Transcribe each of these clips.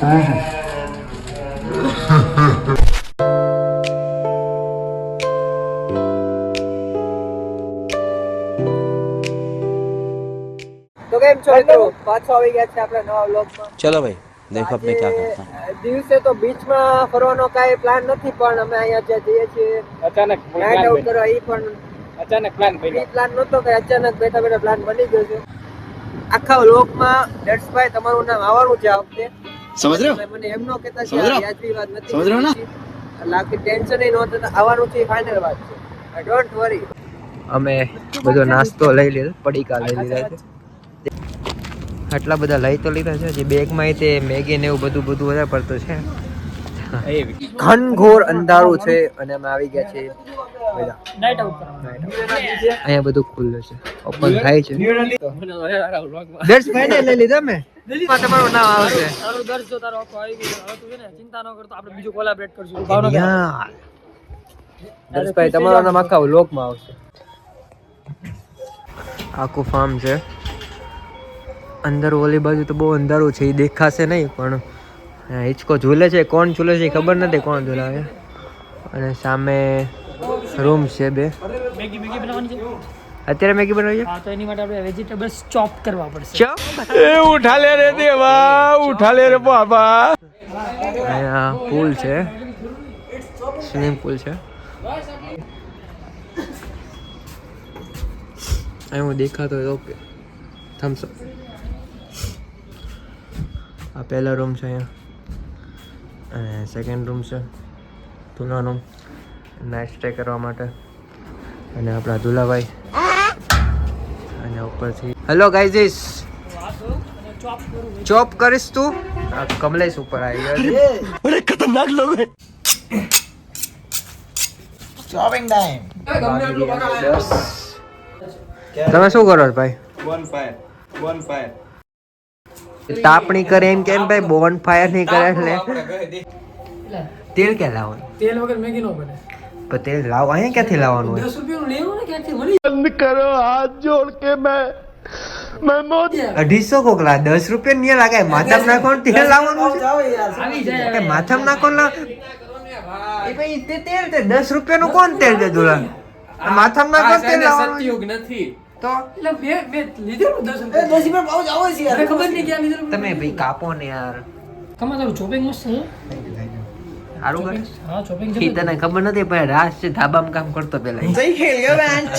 તો કેમ છો મિત્રો, પાછો આવી ગયા છે આપણે નવા વ્લોગમાં. चलो भाई देखो अपने क्या करता है. દિવસે તો બીચમાં ફરવાનો કાંઈ પ્લાન નથી, પણ અમે અહીંયા જે જઈએ છીએ અચાનક નાઇટ આઉટ કરવા, એ પણ અચાનક પ્લાન પ્રી પ્લાન નહોતો કે અચાનક બેઠા બેઠા પ્લાન બની ગયો છે. આખા વ્લોગમાં દર્શભાઈ તમારું નામ આવવાનું છે આ વખતે. समझ रहे हो? મને એમ નો કહેતા સમજ રહ્યો? યાદવી વાત નથી. સમજ રહ્યો ને? એટલે આખી ટેન્શન ય નહોતું, આવવાનું છે ફાઇનલ વાત છે. Don't worry. અમે બધો નાસ્તો લઈ લીધો, પડીકા લઈ લીધા છે. આટલા બધા લઈ તો લીધા છે, જે બેગમાં તે મેગી ને એવું બધું વધારે પડતું છે. ઘનઘોર અંધારું છે અને અમે આવી ગયા છીએ બધા નાઈટ આઉટ કરવા. અહીંયા બધું ખુલ્લું છે, ઓપન થાય છે. દર્શ ભાઈને લઈ લીધા મેં. તમારું નામ આવશે. તારું દર્શ જો તારો આખો આવી ગયો. હવે તું છે ને ચિંતા ન કરતો, આપણે બીજું કોલાબરેટ કરશું. ભાવનગર યાર દર્શભાઈ તમારું નામ આખા વ્લોગમાં આવશે. આખું ફાર્મ છે. અંદર ઓલી બાજુ તો બહુ અંધારું છે, એ દેખાશે નહીં, પણ હિંચકો ઝૂલે છે. કોણ ઝૂલે છે એ ખબર નથી, કોણ ઝૂલાવે. અને સામે રૂમ છે બે. મેગી બનાવવાની છે. અત્યારે મેગી બનાવી છે. હા, તો એની માટે આપણે વેજીટેબલ્સ ચોપ કરવા પડશે. ચો उठा ले रे देवा, उठा ले रे बाबा. અહીંયા પુલ છે, સ્વિમિંગ પુલ છે. અહીં હું દેખાતો હોય ઓકે. થમ્સ અપ. આ પહેલા રૂમ છે અહીંયા, અને સેકન્ડ રૂમ છે ધૂલાનો, નાઇટ સ્ટે કરવા માટે. અને આપણા ધુલાભાઈ અને ઉપરથી હેલો ગાઈઝ, ચોપ કરીશ તું. આ કમલેશ ઉપર આવી ગયો છે. बड़े खतरनाक लोग हैं. Shopping time. તમે શું કરો છો ભાઈ? bonfire. તાપણી કરે એમ કેમ ભાઈ? બોન ફાયર નહીં કરે એટલે તેલ ક્યાં લાવવાનું? તેલ વગર મેગી નો બને. પણ તેલ લાવ અહીંયા ક્યાંથી લાવવાનું હોય? 10 રૂપિયાનું લેવું ને ક્યાંથી મળી बंद करो हाथ जोड़ के मैं मोदी. 250 કોકલા 10 રૂપિયા નહીં લાગે. માથામાં નાખવાનું તેલ લાવવાનું છે આવી જાય. કે માથામાં નાખવાનું એ ભાઈ તે તેલ તે 10 રૂપિયાનું કોણ તેલ દે દુલા? માથામાં નાખવાનું તેલ લાવવાનું નથી. તો એટલે મેં લીધેલું 10 રૂપિયા ભાવ જાવ છે યાર. ખબર નહીં ક્યાં લીધેલું. તમે ભાઈ કાપો ને યાર. તમારું ચોપિંગ મસ્ત છે. સારું કરે. હા, ચોપિંગ ઈ તને ખબર નથી પણ રાસ છે ધાબામાં કામ કરતો પેલા. सही खेल गया बेंच.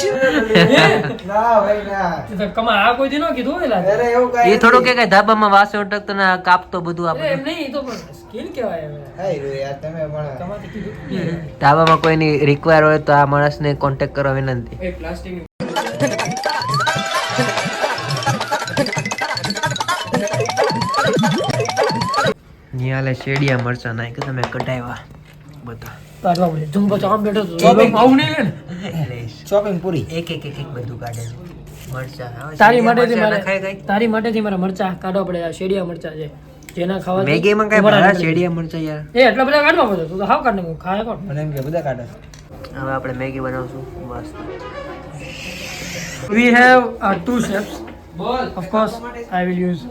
ना भाई ना. છે. કમા આ કોઈ દી નો કીધું હોય લાગે. अरे वो એ થોડું કે ધાબામાં વાસે અટકતો ને કાપતો બધું એમ આપણે. નહીં, તો પણ સ્કિલ કહેવાય હવે. हाय रो यार તમે પણ કમાતે કીધું. ધાબામાં કોઈની રિક્વાયર હોય તો આ માણસને કોન્ટેક્ટ કરવા વિનંતી. એક પ્લાસ્ટિક નિયાલે શેડિયા મરચા નાખ તમે કઢાવ્યા બધા. કાઢવા પડે. જુમ્બો ચામ બેઠો તો ચોપિંગ આવું નહીં લે ને. શોપિંગ પૂરી. એક બધું કાઢે મરચા. હવે તારી શેરડીયા માટેથી મરચાં મારે નખાય કઈ? તારી માટેથી મારા મરચા કાઢવા પડે. આ શેડિયા મરચા છે જેના ખાવા મેગીમાં કઈ ભરા શેડિયા મરચા યાર. એ એટલા બધા કાઢવા પડે. તું તો હાવ કાઢ નાખું. ખાય કોણ? મને એમ કે બધા કાઢે. હવે આપણે મેગી બનાવશું મસ્ત. We have two chefs. Of course, I will use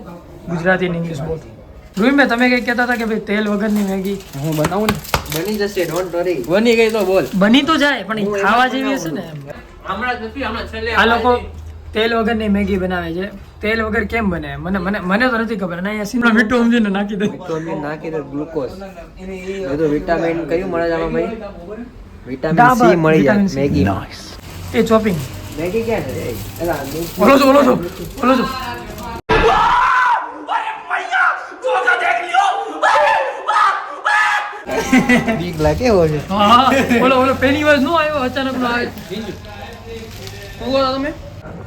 Gujarati and English both. રૂઈ મેં તમે કઈ કહેતા હતા કે ભાઈ તેલ વગરની મેગી હું બનાવું ને. બની જશે ડોન્ટ વરી. બની ગઈ તો બોલ. બની તો જાય પણ ઈ ખાવા જેવી હશે ને એમ. આ લોકો તેલ વગરની મેગી બનાવે છે. તેલ વગર કેમ બને મને તો નથી ખબર. અને અહીંયા સિંધા મીઠું સમજીને નાખી દે. વિટામિન નાખી દે, ગ્લુકોઝ બધું વિટામિન કયું મળે છે આમાં ભાઈ? વિટામિન ડાબર, સી મળી જાય વિટામિન C. મેગી. એ ચોપિંગ મેગી ક્યાં છે? એલા બોલો છો બીક લાગે એવો છે. હા ઓલો પેની વાર નો આવ્યો અચાનક નો આવ્યો. શું બોલો તમે?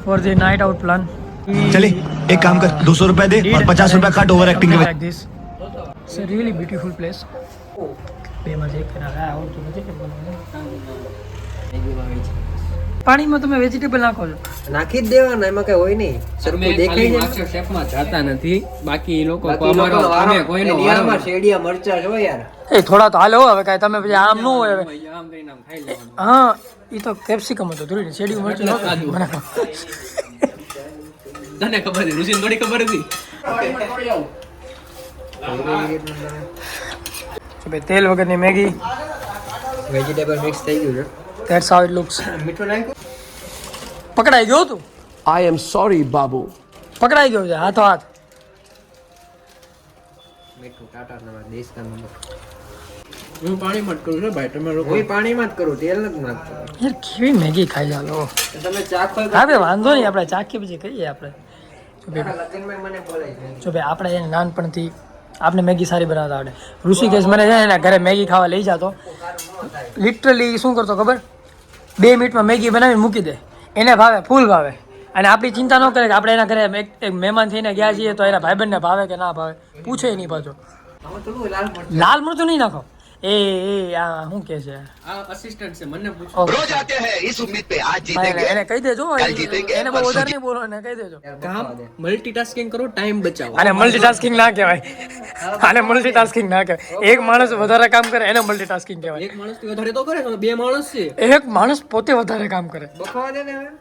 For the night out plan चले एक काम कर 200 रुपए दे और 50 रुपए काट ओवर एक्टिंग के like this. It's a really beautiful place. બે માં જે કરા આવડતું નથી કે પાણીમાં તમે વેજીટેબલ નાખો છો. નાખી જ દેવાના, એમાં કઈ હોય નહીં. સરખું દેખાય છે. માસ્ટર શેફમાં જાતા નથી. બાકી એ લોકો બાકી અમારો લોકો અમે કોઈનો એરિયામાં શેરડીયા મરચા જો યાર. એ થોડા તો હાલે હો હવે કાંઈ તમે પછી આમ ન હોય હવે. આમ કરીને આમ ખાઈ લેવાનું. હા એ તો કેપ્સિકમ હતું થોડી શેરડી મરચું નહોતું. તને ખબર હતી ઋષિને થોડી ખબર હતી. તો ભાઈ તેલ વગરની મેગી. વેજીટેબલ મિક્સ થઈ ગયું છે. That's how it looks. મીઠું નાખ્યું? પકડાઈ ગયો તું. I am sorry, Babu. પકડાઈ ગયો છે હાથો હાથ. મીઠું ટાટા નમક દેશ કા નમક. હું પાણીમાં જ કરું છું ભાઈ, તમે લોકો હું પાણીમાં જ કરું, તેલ નથી નાખતો. યાર કેવી મેગી ખાઈ જાલો. તમે ચાખો હા ભાઈ વાંધો નહીં, આપણે ચાખી પછી કહીએ આપણે. લગ્નમાં મને બોલાય છે. જો ભાઈ આપણે એને નાનપણથી આપણે મેગી સારી બનાવતા આવડે. ઋષિકેશ મને છે ને ઘરે મેગી ખાવા લઈ જતો. લિટરલી શું કરતો ખબર, 2 મિનિટમાં મેગી બનાવી મૂકી દે. એને ભાવે, ફૂલ ભાવે. અને આપણી ચિંતા ન કરે કે આપણે એના ઘરે એક મહેમાન થઈને ગયા છીએ તો એના ભાઈબંધને ભાવે કે ના ભાવે, પૂછે નહીં પાછો. આમાં થોડું લાલ મરચું. લાલ મરચું નહીં નાખો. એ આ શું કે છે, આ અસિસ્ટન્ટ છે, મને પૂછો. ઓકે. रोज आते हैं इस उम्मीद पे आज ભાઈ, जीतेंगे એને કહી દેજો, कल जीतेंगे, એને બહુ વધારે નહીં બોલો, એને કહી દેજો. કામ મલ્ટીટાસ્કિંગ કરો, ટાઈમ બચાવો. આને મલ્ટીટાસ્કિંગ ના કહેવાય. આને મલ્ટીટાસ્કિંગ ના કહેવાય. એક માણસ વધારે કામ કરે એને મલ્ટીટાસ્કિંગ કહેવાય. એક માણસથી વધારે તો કરે છે, 2 માણસ છે. એક માણસ પોતે વધારે કામ કરે. બખવા દે ને હવે.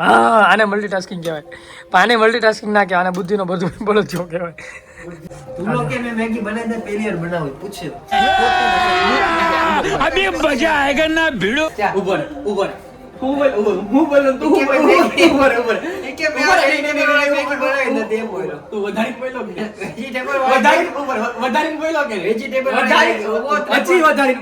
હા, આને મલ્ટીટાસ્કિંગ કહેવાય. પણ આને મલ્ટીટાસ્કિંગ ના કહેવાય, આને બુદ્ધિનો બધું બળદિયો કહેવાય. તું લોકો કે મેં મેગી બનાવી દે, પહેલી વાર બનાવું પૂછે. अभी मजा आएगा ना भिड़ो. ઉભર ઉભર હું બોલું તું કે મેં મેગી ઉભર. એ કે મેં આ મેગી બનાવી નથી એમ બોલ્યો. તું વધારે બોલ્યો કે વેજીટેબલ વધારે બોલ્યો કે વેજીટેબલ હજી વધારે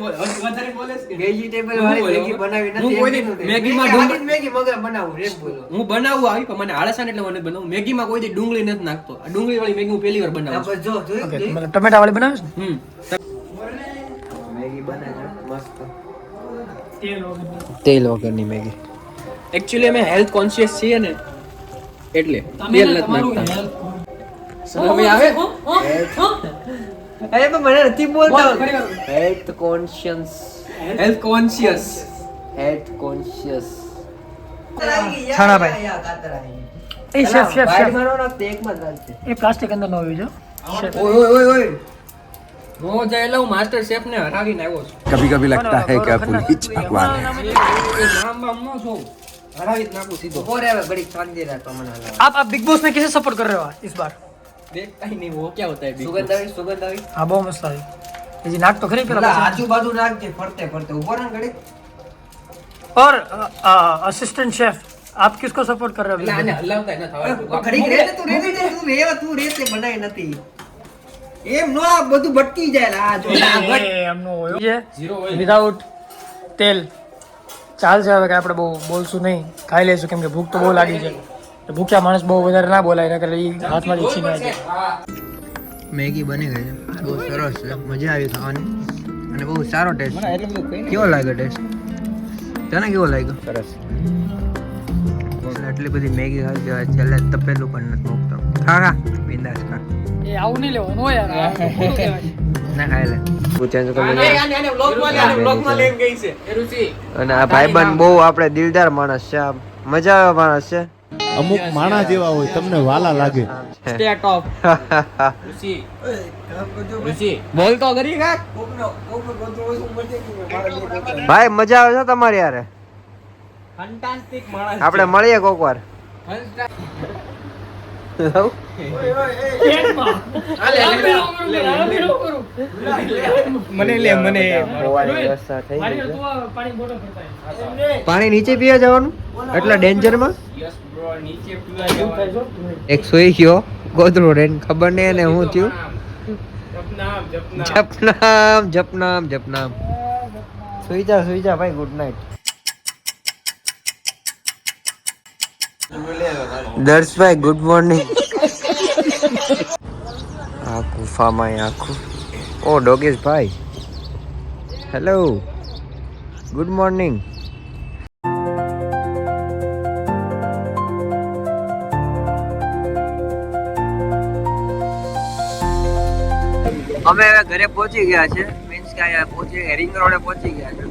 બોલે છે. વેજીટેબલ વાળી મેગી બનાવી હું નથી. કોઈ એમ કીધું. મેગીમાં મેગી ડુંગળી- મેગી મગર બનાવું એમ બોલ્યો. હું બનાવવું આવી પણ મને આળસ આવે ને એટલે મને બનાવું. મેગીમાં કોઈ દી ડુંગળી નથી નાખતો. આ ડુંગળી વાળી મેગી હું પહેલી વાર આ બનાવું છું. બસ જો જોઈ ઓકે, મને ટમેટા વાળી બનાવે છે હમ મેગી બનાવે મસ્ત. ને. તેલ વગરની મેગી. એકચ્યુઅલી અમે હેલ્થ કોન્શિયસ છીએ ને એટલે તેલ નથી નાખતા. સમય આવે અરે પણ મને નથી બોલતા. Health conscious. Health conscious. Health conscious. છાણાભાઈ. એ શેફ શેફ શેફ એકમાં જ રાખજે. એ પ્લાસ્ટિક અંદર ન હોવી જો. ઓય ઓય ઓય ઓય. હું જાય હું માસ્ટર શેફ ને હરાવીને આવ્યો છું. कभी कभी लगता है कि पुलिस भगवान है એ નામ બામ ન જોઉં. હરાવી જ નાખું સીધો. ઉભો રહે હવે ઘડીક શાંતિ રાખો મને હલાવો. आप बिग बॉस में किसे सपोर्ट कर रहे हो इस बार? देखता ही नहीं वो क्या होता है Big સુગંધ Boss. આવી સુગંધ આવી. हाँ बहुत मस्त आई. ये नाक तो खरी પેલા पेला. આજુબાજુ નાખજે ફરતે ફરતે ઉભો રહે ને ઘડીક. और असिस्टेंट शेफ आप किसको सपोर्ट कर रहे એટલે આને हो? હલાવતા ન થવા દો. ઘડીક રહે ને તું રેતી તું રેતે બનાવી નથી. એમ નો આ બધું ભટકી જાય આ જો આ ઘટ. એમનો હોય ये Zero oil. વિધાઉટ તેલ ચાલશે. હવે કે આપણે બહુ બોલશું નહીં, ખાઈ લઈશું કેમ કે ભૂખ તો બહુ લાગી છે. તો ભૂખ્યા માણસ બહુ વધારે ના બોલાય, નકર એ હાથમાંથી છીન જાય. મેગી બની ગઈ છે, બહુ સરસ છે, મજા આવી ખાવાની અને બહુ સારો ટેસ્ટ. કેવો લાગ્યો ટેસ્ટ? તને કેવો લાગ્યો? સરસ. એટલી બધી મેગી ખાઈ ગયા છેલ્લે તપેલું પણ નથી મૂકતો. ખા ખા બિંદાસ ખા. એ આવું નહીં લેવાનું હોય યાર, આ ખોટું કહેવાય. ના ખાઈ લે. પૂછ્યા આને vlogમાં લઈને ગઈ છે. એ રુચિ. અને આ ભાઈબંધ બહુ આપણે દિલદાર માણસ છે, આ મજા આવે માણસ છે. અમુક માણા જેવા હોય તમને વાલા લાગે. Stay top. રુચિ. રુચિ. બોલ તો કરી કાક. ભાઈ મજા આવે છે તમારી યારે. ફેન્ટાસ્ટિક માણસ. આપણે મળીએ કોક વાર. મને લે મને વ્યવસ્થા થઈ ગઈ છે. પાણી બોટલ ભરતા પાણી નીચે પીવા જવાનું એટલા ડેન્જર માં. યસ બ્રો નીચે પીવા જવાનું. એક સુઈ ગયો ગોદડું રેન ખબર નહીં એને હું થયું. જપનામ જપનામ જપનામ. સુઈ જા ભાઈ, good night. Darshbhai good morning. આ ગુફામાં આખું ઓ ડોગીસ ભાઈ હેલો ગુડ મોર્નિંગ. અમે હવે ઘરે પહોંચી ગયા છે, મીન્સ કે અહીંયા પહોંચી રિંગ રોડે પહોંચી ગયા છે.